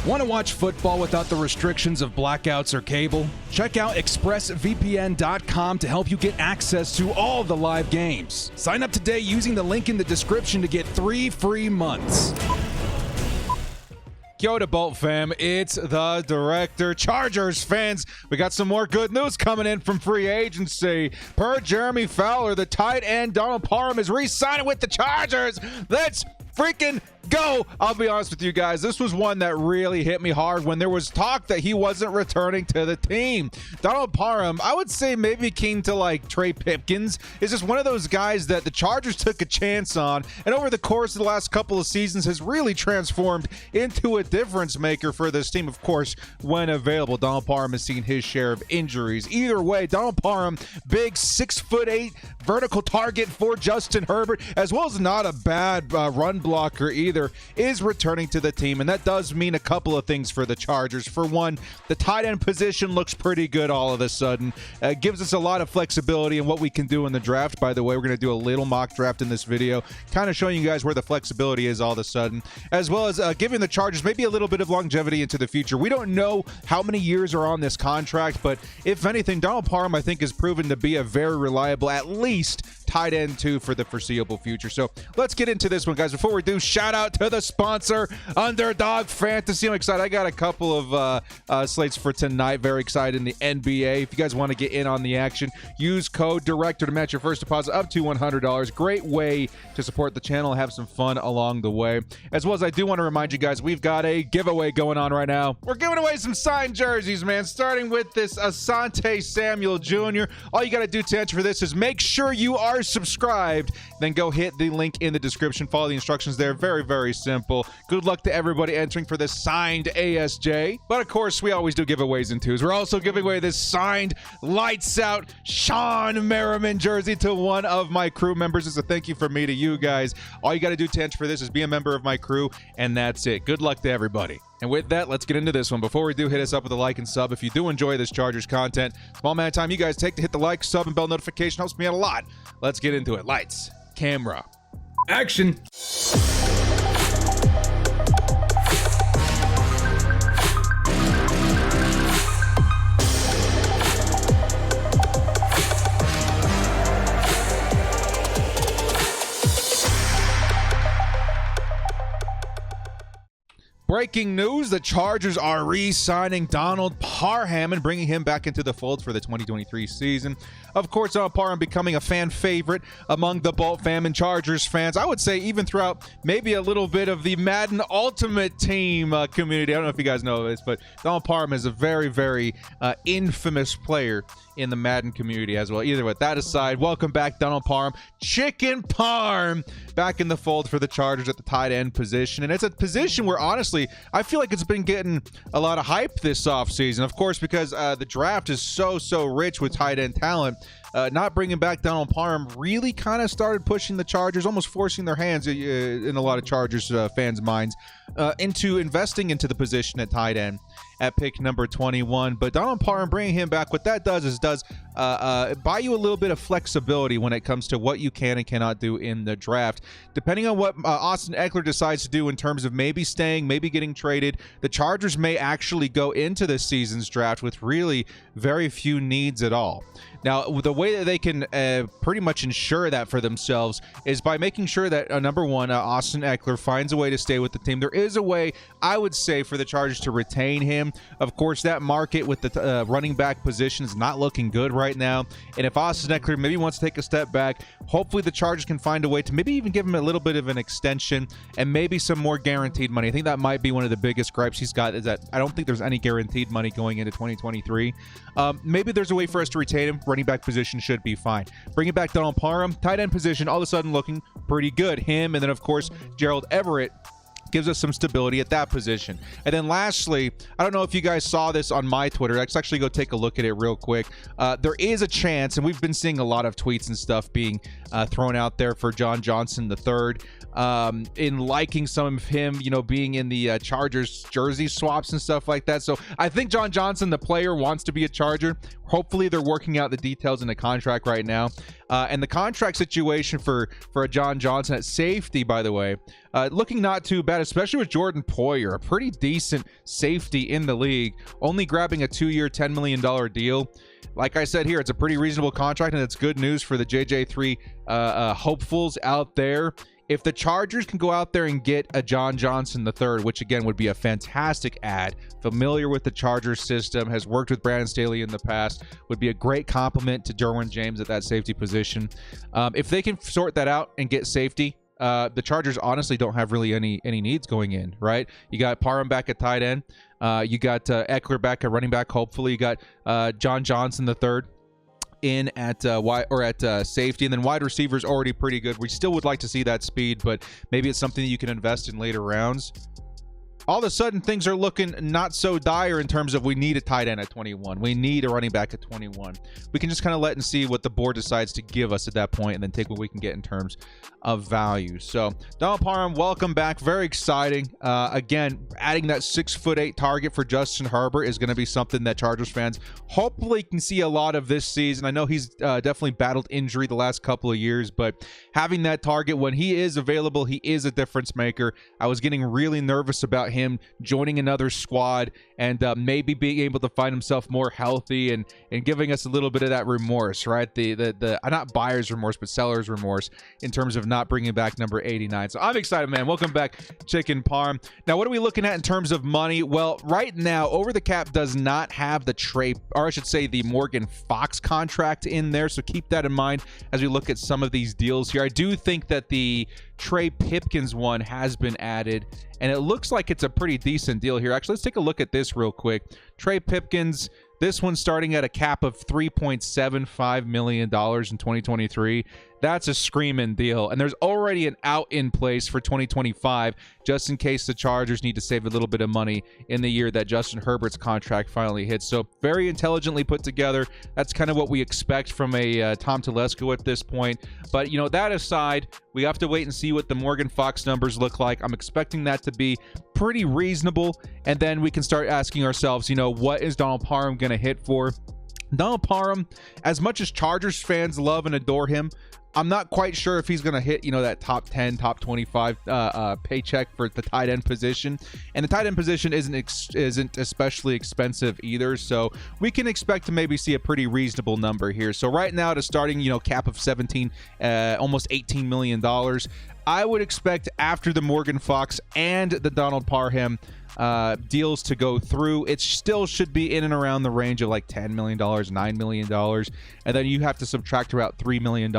Want to watch football without the restrictions of blackouts or cable? Check out expressvpn.com to help you get access to all the live games. Sign up today using the link in the description to get 3 free months. Yo to Bolt fam, it's the director. Chargers fans, we got some more good news coming in from free agency. Per Jeremy Fowler, the tight end Donald Parham is re-signing with the Chargers. Let's freaking go. I'll be honest with you guys, this was one that really hit me hard when there was talk that he wasn't returning to the team. Donald Parham, I would say maybe keen to like Trey Pipkins, is just one of those guys that the Chargers took a chance on, and over the course of the last couple of seasons has really transformed into a difference maker for this team. Of course, when available, Donald Parham has seen his share of injuries. Either way, Donald Parham, big 6'8" vertical target for Justin Herbert, as well as not a bad run blocker either, is returning to the team, and that does mean a couple of things for the Chargers. For one, the tight end position looks pretty good all of a sudden. Gives us a lot of flexibility in what we can do in the draft. By the way, we're going to do a little mock draft in this video, kind of showing you guys where the flexibility is all of a sudden, as well as giving the Chargers maybe a little bit of longevity into the future. We don't know how many years are on this contract, but if anything, Donald Parham, I think, has proven to be a very reliable, at least tight end 2 for the foreseeable future. So let's get into this one, guys. Before we do, shout out to the sponsor, Underdog Fantasy. I'm excited. I got a couple of slates for tonight. Very excited in the NBA. If you guys want to get in on the action, use code DIRECTOR to match your first deposit up to $100. Great way to support the channel and have some fun along the way. As well as I do want to remind you guys, we've got a giveaway going on right now. We're giving away some signed jerseys, man, starting with this Asante Samuel Jr. All you got to do to enter for this is make sure you are subscribed, then go hit the link in the description. Follow the instructions there. Very, very simple. Good luck to everybody entering for this signed ASJ. But of course, we always do giveaways in twos. We're also giving away this signed lights out Sean Merriman jersey to one of my crew members. It's a thank you from me to you guys. All you got to do to enter for this is be a member of my crew, and that's it. Good luck to everybody. And with that, let's get into this one. Before we do, hit us up with a like and sub. If you do enjoy this Chargers content, small amount of time you guys take to hit the like, sub, and bell notification helps me out a lot. Let's get into it. Lights, camera, action. Breaking news, the Chargers are re-signing Donald Parham and bringing him back into the fold for the 2023 season. Of course, Donald Parham becoming a fan favorite among the Bolt fam and Chargers fans. I would say even throughout maybe a little bit of the Madden Ultimate Team community. I don't know if you guys know this, but Donald Parham is a very, very infamous player in the Madden community as well. Either with that aside, welcome back, Donald Parham. Chicken Parm back in the fold for the Chargers at the tight end position. And it's a position where, honestly, I feel like it's been getting a lot of hype this offseason. Of course, because the draft is so rich with tight end talent. Not bringing back Donald Parham really kind of started pushing the Chargers, almost forcing their hands in a lot of Chargers fans' minds into investing into the position at tight end at pick number 21. But Donald Parham, bringing him back, what that does is buy you a little bit of flexibility when it comes to what you can and cannot do in the draft. Depending on what Austin Ekeler decides to do in terms of maybe staying, maybe getting traded, the Chargers may actually go into this season's draft with really very few needs at all. Now, the way that they can pretty much ensure that for themselves is by making sure that, number one, Austin Ekeler finds a way to stay with the team. There is a way, I would say, for the Chargers to retain him. Of course, that market with the running back position is not looking good right now. And if Austin Ekeler maybe wants to take a step back, hopefully the Chargers can find a way to maybe even give him a little bit of an extension and maybe some more guaranteed money. I think that might be one of the biggest gripes he's got, is that I don't think there's any guaranteed money going into 2023. Maybe there's a way for us to retain him. Running back position should be fine. Bringing back Donald Parham, tight end position, all of a sudden looking pretty good. Him, and then, of course, Gerald Everett gives us some stability at that position. And then lastly, I don't know if you guys saw this on my Twitter. Let's actually go take a look at it real quick. There is a chance, and we've been seeing a lot of tweets and stuff being thrown out there for John Johnson III. in liking some of him, being in the Chargers jersey swaps and stuff like that. So I think John Johnson, the player, wants to be a Charger. Hopefully they're working out the details in the contract right now. And the contract situation for a John Johnson at safety, by the way, looking not too bad, especially with Jordan Poyer, a pretty decent safety in the league, only grabbing a 2-year, $10 million deal. Like I said here, it's a pretty reasonable contract, and it's good news for the JJ3 hopefuls out there. If the Chargers can go out there and get a John Johnson III, which again would be a fantastic ad, familiar with the Chargers system, has worked with Brandon Staley in the past, would be a great compliment to Derwin James at that safety position. If they can sort that out and get safety, the Chargers honestly don't have really any needs going in, right? You got Parham back at tight end. You got Eckler back at running back, hopefully. You got John Johnson III in at safety, and then wide receivers already pretty good. We still would like to see that speed, but maybe it's something that you can invest in later rounds. All of a sudden, things are looking not so dire in terms of we need a tight end at 21. We need a running back at 21. We can just kind of let and see what the board decides to give us at that point, and then take what we can get in terms of value. So, Donald Parham, welcome back. Very exciting. Again, adding that 6'8" target for Justin Herbert is going to be something that Chargers fans hopefully can see a lot of this season. I know he's definitely battled injury the last couple of years, but having that target when he is available, he is a difference maker. I was getting really nervous about him joining another squad and maybe being able to find himself more healthy and giving us a little bit of that remorse, right? The not buyer's remorse, but seller's remorse in terms of not bringing back number 89. So I'm excited, man. Welcome back, Chicken Parm. Now, what are we looking at in terms of money? Well, right now, Over the Cap does not have the the Morgan Fox contract in there. So keep that in mind as we look at some of these deals here. I do think that the Trey Pipkins one has been added, and it looks like it's a pretty decent deal here. Actually, let's take a look at this real quick. Trey Pipkins, this one starting at a cap of $3.75 million in 2023. That's a screaming deal. And there's already an out in place for 2025, just in case the Chargers need to save a little bit of money in the year that Justin Herbert's contract finally hits. So very intelligently put together. That's kind of what we expect from a Tom Telesco at this point. But, that aside, we have to wait and see what the Morgan Fox numbers look like. I'm expecting that to be pretty reasonable. And then we can start asking ourselves, what is Donald Parham going to hit for? Donald Parham, as much as Chargers fans love and adore him, I'm not quite sure if he's going to hit, that top 10, top 25 paycheck for the tight end position. And the tight end position isn't especially expensive either. So we can expect to maybe see a pretty reasonable number here. So right now, at a starting, cap of 17, almost $18 million, I would expect after the Morgan Fox and the Donald Parham deals to go through, it still should be in and around the range of like $10 million, $9 million. And then you have to subtract about $3 million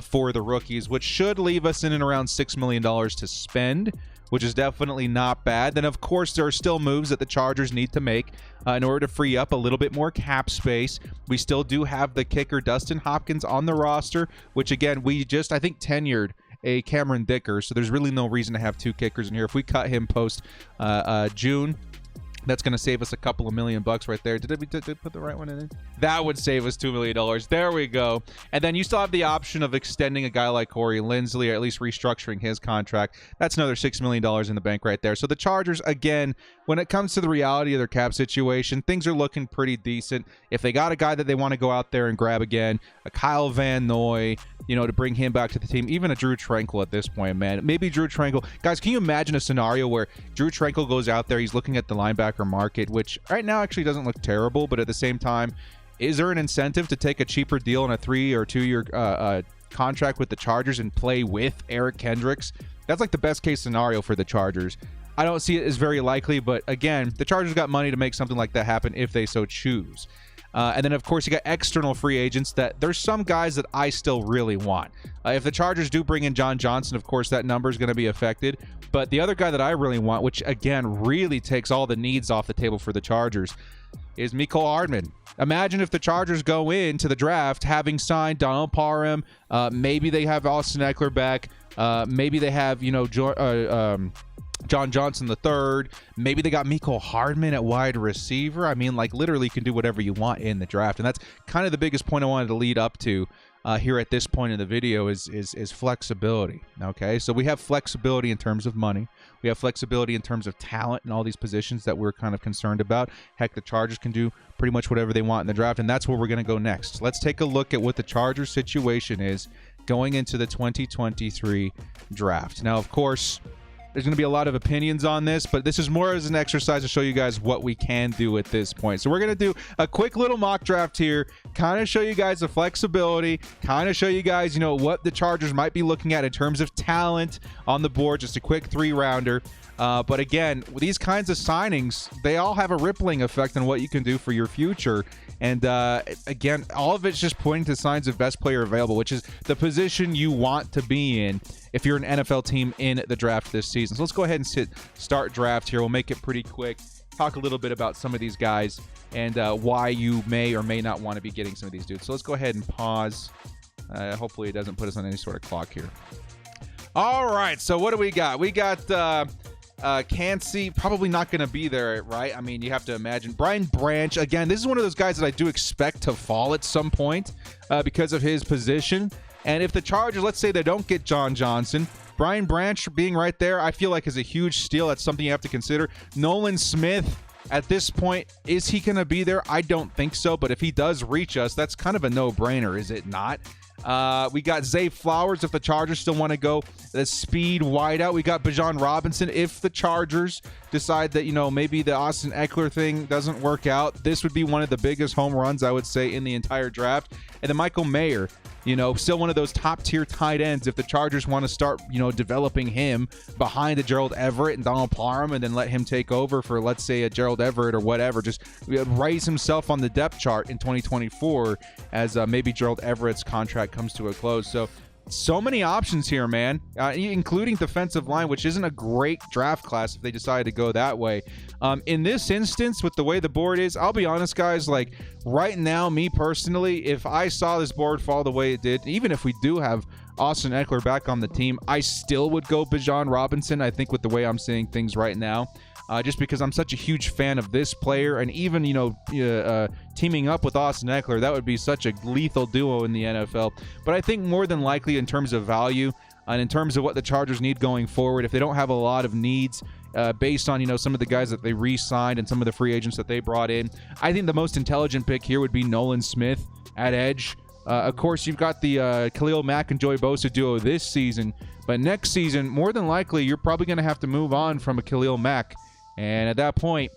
for the rookies, which should leave us in and around $6 million to spend, which is definitely not bad. Then, of course, there are still moves that the Chargers need to make in order to free up a little bit more cap space. We still do have the kicker Dustin Hopkins on the roster, which, again, we just, I think, tenured a Cameron Dicker, so there's really no reason to have two kickers in here. If we cut him post June, that's going to save us a couple of $1 million right there. Did I put the right one in? That would save us $2 million. There we go. And then you still have the option of extending a guy like Corey Linsley, or at least restructuring his contract. That's another $6 million in the bank right there. So the Chargers, again, when it comes to the reality of their cap situation, things are looking pretty decent. If they got a guy that they want to go out there and grab again, a Kyle Van Noy, to bring him back to the team, even a Drew Tranquil at this point, man. Maybe Drew Tranquil. Guys, can you imagine a scenario where Drew Tranquil goes out there, he's looking at the linebacker market, which right now actually doesn't look terrible, but at the same time, is there an incentive to take a cheaper deal on a 3 or 2 year contract with the Chargers and play with Eric Kendricks? That's like the best case scenario for the Chargers. I don't see it as very likely, but again, the Chargers got money to make something like that happen if they so choose. And then, of course, you got external free agents that there's some guys that I still really want. If the Chargers do bring in John Johnson, of course, that number is going to be affected. But the other guy that I really want, which, again, really takes all the needs off the table for the Chargers, is Mecole Hardman. Imagine if the Chargers go into the draft having signed Donald Parham. Maybe they have Austin Eckler back. Maybe they have, John Johnson III. Maybe they got Mecole Hardman at wide receiver. I mean, like, literally you can do whatever you want in the draft. And that's kind of the biggest point I wanted to lead up to here at this point in the video is flexibility. Okay, so we have flexibility in terms of money. We have flexibility in terms of talent and all these positions that we're kind of concerned about. Heck, the Chargers can do pretty much whatever they want in the draft, and that's where we're going to go next. Let's take a look at what the Chargers situation is going into the 2023 draft. Now, of course, there's going to be a lot of opinions on this, but this is more as an exercise to show you guys what we can do at this point. So we're going to do a quick little mock draft here, kind of show you guys the flexibility, kind of show you guys, you know, what the Chargers might be looking at in terms of talent on the board, just a quick 3-rounder. But again, these kinds of signings, they all have a rippling effect on what you can do for your future. And again, all of it's just pointing to signs of best player available, which is the position you want to be in if you're an NFL team in the draft this season. So let's go ahead and start draft here. We'll make it pretty quick. Talk a little bit about some of these guys and why you may or may not want to be getting some of these dudes. So let's go ahead and pause. Hopefully it doesn't put us on any sort of clock here. All right, so what do we got? We got Cansey, probably not going to be there, right? I mean, you have to imagine. Brian Branch, again, this is one of those guys that I do expect to fall at some point because of his position. And if the Chargers, let's say they don't get John Johnson, Brian Branch being right there, I feel like is a huge steal. That's something you have to consider. Nolan Smith, at this point, is he going to be there? I don't think so, but if he does reach us, that's kind of a no-brainer, is it not? We got Zay Flowers if the Chargers still want to go the speed wideout. We got Bijan Robinson if the Chargers decide that, you know, maybe the Austin Eckler thing doesn't work out. This would be one of the biggest home runs, I would say, in the entire draft. And then Michael Mayer, you know, still one of those top-tier tight ends if the Chargers want to start, you know, developing him behind a Gerald Everett and Donald Parham and then let him take over for, let's say, a Gerald Everett or whatever. Just raise himself on the depth chart in 2024 as maybe Gerald Everett's contract comes to a close. So many options here, man, including defensive line, which isn't a great draft class if they decide to go that way. In this instance, with the way the board is, I'll be honest, guys, like right now, me personally, if I saw this board fall the way it did, even if we do have Austin Eckler back on the team, I still would go Bijan Robinson, I think, with the way I'm seeing things right now. Just because I'm such a huge fan of this player, and even, you know, teaming up with Austin Eckler, that would be such a lethal duo in the NFL. But I think more than likely in terms of value and in terms of what the Chargers need going forward, if they don't have a lot of needs based on, you know, some of the guys that they re-signed and some of the free agents that they brought in, I think the most intelligent pick here would be Nolan Smith at edge. Of course, you've got the Khalil Mack and Joey Bosa duo this season, but next season, more than likely, you're probably going to have to move on from a Khalil Mack. And at that point,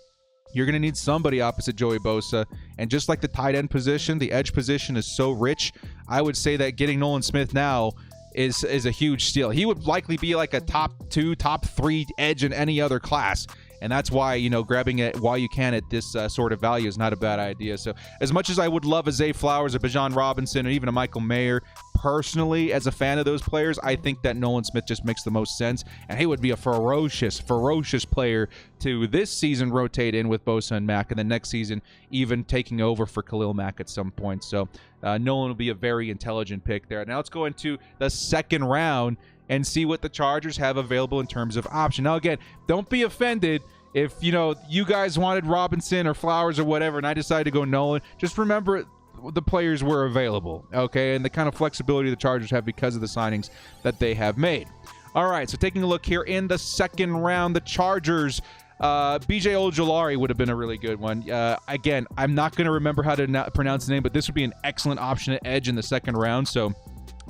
you're going to need somebody opposite Joey Bosa. And just like the tight end position, the edge position is so rich, I would say that getting Nolan Smith now is a huge steal. He would likely be like a top 2, top 3 edge in any other class. And that's why, you know, grabbing it while you can at this sort of value is not a bad idea. So as much as I would love a Zay Flowers, a Bijan Robinson, or even a Michael Mayer, personally, as a fan of those players, I think that Nolan Smith just makes the most sense. And he would be a ferocious player to this season rotate in with Bosa and Mack, and then next season even taking over for Khalil Mack at some point. So Nolan will be a very intelligent pick there. Now let's go into the second round and see what the Chargers have available in terms of option. Now, again, don't be offended if, you know, you guys wanted Robinson or Flowers or whatever, and I decided to go Nolan. Just remember the players were available, okay, and the kind of flexibility the Chargers have because of the signings that they have made. All right, so taking a look here in the second round, the Chargers, BJ Ojulari would have been a really good one. Again, I'm not going to remember how to pronounce the name, but this would be an excellent option at edge in the second round, so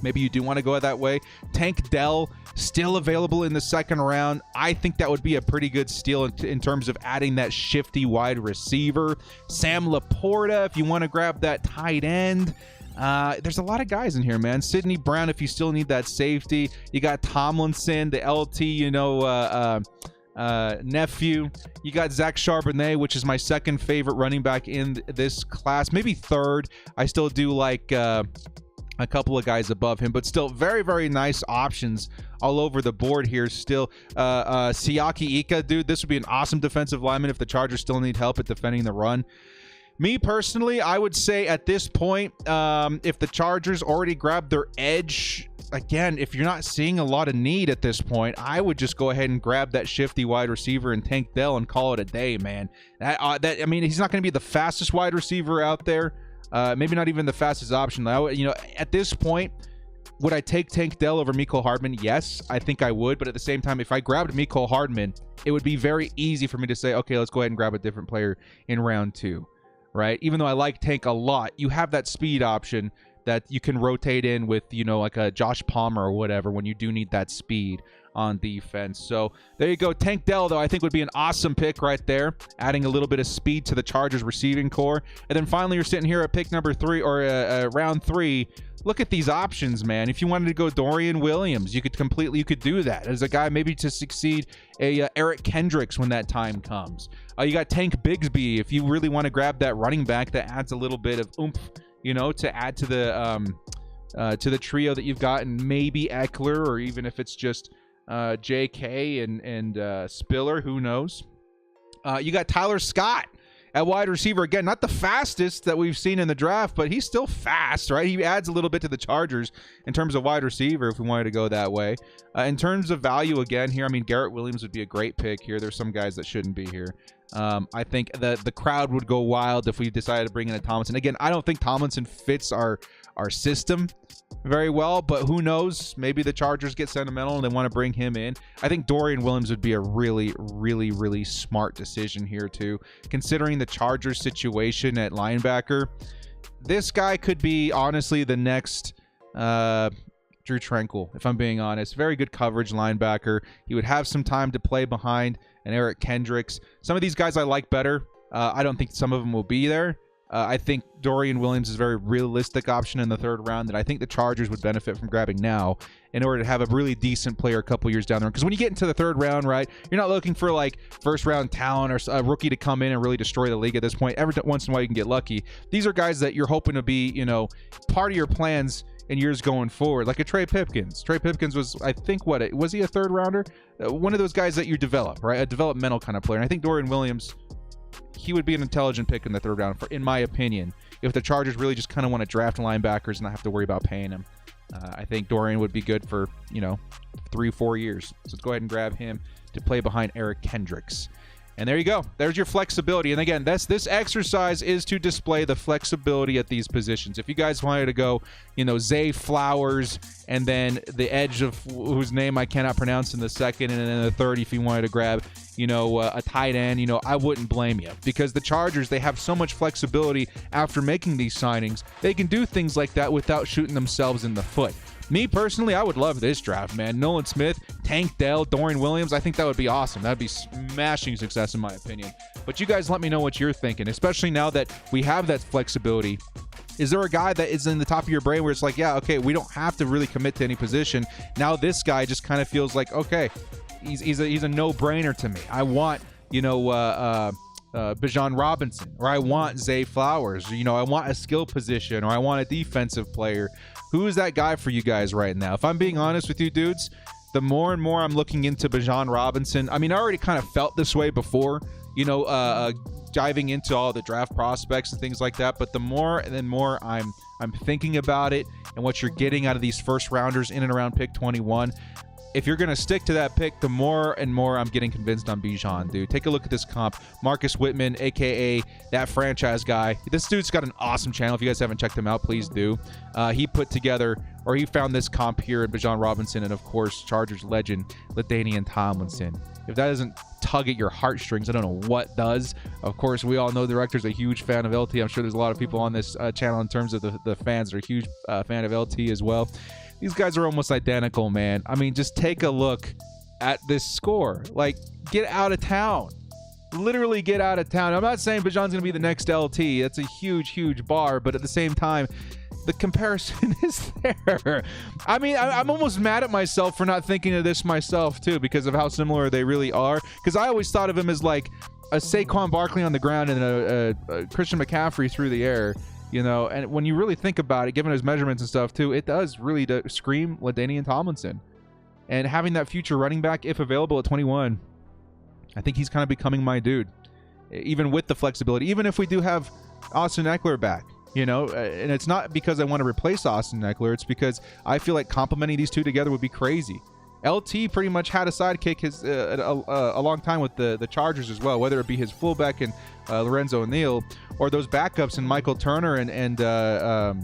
maybe you do want to go that way. Tank Dell, still available in the second round. I think that would be a pretty good steal in terms of adding that shifty wide receiver. Sam Laporta, if you want to grab that tight end. There's a lot of guys in here, man. Sidney Brown, if you still need that safety. You got Tomlinson, the LT, you know, nephew. You got Zach Charbonnet, which is my second favorite running back in this class. Maybe third. I still do like a couple of guys above him, but still very, very nice options all over the board here still. Siaki Ika, dude, this would be an awesome defensive lineman if the Chargers still need help at defending the run. Me personally, I would say at this point, if the Chargers already grabbed their edge, again, if you're not seeing a lot of need at this point, I would just go ahead and grab that shifty wide receiver and Tank Dell and call it a day, man. I mean, he's not going to be the fastest wide receiver out there. Maybe not even the fastest option. At this point, would I take Tank Dell over Mecole Hardman? Yes, I think I would. But at the same time, if I grabbed Mecole Hardman, it would be very easy for me to say, okay, let's go ahead and grab a different player in round 2, right? Even though I like Tank a lot, you have that speed option that you can rotate in with, like a Josh Palmer or whatever when you do need that speed on defense. So there you go. Tank Dell, though, I think would be an awesome pick right there, adding a little bit of speed to the Chargers receiving core. And then finally, you're sitting here at pick number 3 or round 3. Look at these options, man. If you wanted to go Dorian Williams, you could do that as a guy maybe to succeed Eric Kendricks when that time comes. You got Tank Bigsby if you really want to grab that running back that adds a little bit of oomph, to add to the trio that you've got, and maybe Eckler, or even if it's just J.K. and Spiller, who knows? You got Tyler Scott at wide receiver. Again, not the fastest that we've seen in the draft, but he's still fast, right? He adds a little bit to the Chargers in terms of wide receiver if we wanted to go that way. In terms of value, again, here, I mean, Garrett Williams would be a great pick here. There's some guys that shouldn't be here. I think that the crowd would go wild if we decided to bring in a Tomlinson. Again, I don't think Tomlinson fits our system very well, but who knows? Maybe the Chargers get sentimental and they want to bring him in. I think Dorian Williams would be a really, really, really smart decision here too, considering the Chargers situation at linebacker. This guy could be honestly the next Drew Tranquil, if I'm being honest. Very good coverage linebacker. He would have some time to play behind an Eric Kendricks. Some of these guys I like better. I don't think some of them will be there. I think Dorian Williams is a very realistic option in the 3rd round that I think the Chargers would benefit from grabbing now in order to have a really decent player a couple years down the road. Because when you get into the 3rd round, right, you're not looking for like 1st round talent or a rookie to come in and really destroy the league at this point. Every once in a while you can get lucky. These are guys that you're hoping to be, part of your plans in years going forward, like a Trey Pipkins. Trey Pipkins was, I think, was he a 3rd rounder? One of those guys that you develop, right? A developmental kind of player. And I think Dorian Williams, he would be an intelligent pick in the 3rd round, in my opinion, if the Chargers really just kind of want to draft linebackers and not have to worry about paying him. I think Dorian would be good for, 3-4 years. So let's go ahead and grab him to play behind Eric Kendricks. And there you go. There's your flexibility. And again, this exercise is to display the flexibility at these positions. If you guys wanted to go, Zay Flowers, and then the edge of whose name I cannot pronounce in the 2nd, and then the 3rd, if you wanted to grab, a tight end, I wouldn't blame you. Because the Chargers, they have so much flexibility after making these signings. They can do things like that without shooting themselves in the foot. Me, personally, I would love this draft, man. Nolan Smith, Tank Dell, Dorian Williams. I think that would be awesome. That would be smashing success, in my opinion. But you guys let me know what you're thinking, especially now that we have that flexibility. Is there a guy that is in the top of your brain where it's like, yeah, okay, we don't have to really commit to any position. Now this guy just kind of feels like, okay, he's a no-brainer to me. I want, Bijan Robinson, or I want Zay Flowers, I want a skill position, or I want a defensive player. Who is that guy for you guys right now? If I'm being honest with you dudes, the more and more I'm looking into Bijan Robinson, I mean, I already kind of felt this way before, diving into all the draft prospects and things like that, but the more and more I'm thinking about it and what you're getting out of these first rounders in and around pick 21. If you're going to stick to that pick, the more and more I'm getting convinced on Bijan, dude. Take a look at this comp. Marcus Whitman, a.k.a. that franchise guy. This dude's got an awesome channel. If you guys haven't checked him out, please do. He found this comp here in Bijan Robinson and, of course, Chargers legend, LaDainian Tomlinson. If that doesn't tug at your heartstrings, I don't know what does. Of course, we all know the director's a huge fan of LT. I'm sure there's a lot of people on this channel in terms of the fans that are a huge fan of LT as well. These guys are almost identical, man. I mean, just take a look at this score. Like, get out of town. Literally get out of town. I'm not saying Bijan's going to be the next LT. That's a huge, huge bar. But at the same time, the comparison is there. I mean, I'm almost mad at myself for not thinking of this myself, too, because of how similar they really are. Because I always thought of him as like a Saquon Barkley on the ground and a Christian McCaffrey through the air. And when you really think about it, given his measurements and stuff too, it does really scream LaDainian Tomlinson. And having that future running back, if available at 21, I think he's kind of becoming my dude. Even with the flexibility, even if we do have Austin Eckler back, and it's not because I want to replace Austin Eckler, it's because I feel like complimenting these two together would be crazy. LT pretty much had a sidekick a long time with the Chargers as well, whether it be his fullback and Lorenzo O'Neal, or those backups in Michael Turner and the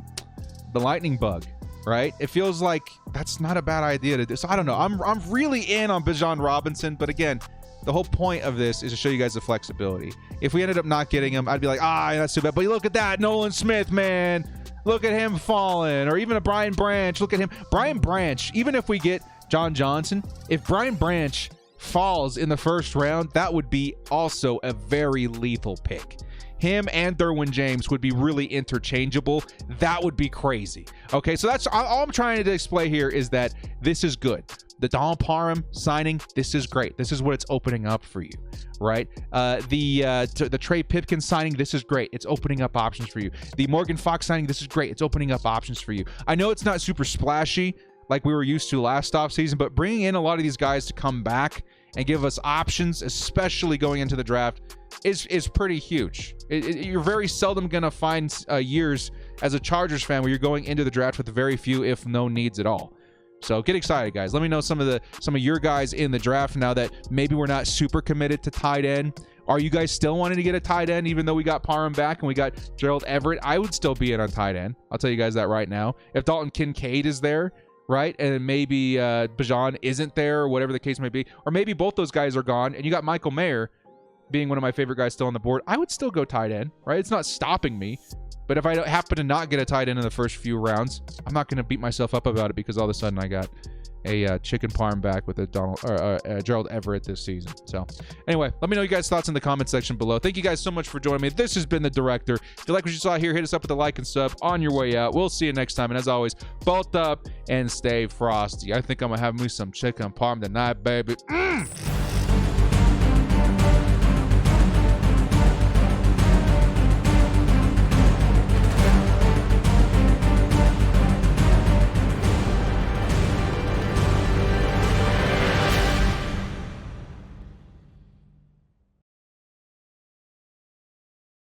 Lightning Bug, right? It feels like that's not a bad idea to do. So I don't know. I'm really in on Bijan Robinson, but again, the whole point of this is to show you guys the flexibility. If we ended up not getting him, I'd be like, that's too bad. But look at that, Nolan Smith, man. Look at him falling. Or even a Brian Branch. Look at him. Brian Branch, even if we get John Johnson, if Brian Branch falls in the first round, that would be also a very lethal pick. Him and Derwin James would be really interchangeable. That would be crazy. Okay, so that's all I'm trying to display here, is that this is good. The Donald Parham signing, this is great. This is what it's opening up for you, right? The Trey Pipkin signing, this is great. It's opening up options for you. The Morgan Fox signing, this is great. It's opening up options for you. I know it's not super splashy like we were used to last offseason, but bringing in a lot of these guys to come back and give us options, especially going into the draft, is pretty huge. You're very seldom going to find years as a Chargers fan where you're going into the draft with very few, if no, needs at all. So get excited, guys. Let me know some of your guys in the draft now that maybe we're not super committed to tight end. Are you guys still wanting to get a tight end, even though we got Parham back and we got Gerald Everett? I would still be in on tight end. I'll tell you guys that right now. If Dalton Kincaid is there, right, and maybe Bijan isn't there, or whatever the case may be, or maybe both those guys are gone, and you got Michael Mayer being one of my favorite guys still on the board, I would still go tight end, right? It's not stopping me. But if I don't happen to not get a tight end in the first few rounds, I'm not going to beat myself up about it because all of a sudden I got a chicken parm back with a Gerald Everett this season. So anyway, let me know you guys' thoughts in the comment section below. Thank you guys so much for joining me. This has been The Director. If you like what you saw here, hit us up with a like and sub on your way out. We'll see you next time. And as always, bolt up and stay frosty. I think I'm going to have me some chicken parm tonight, baby.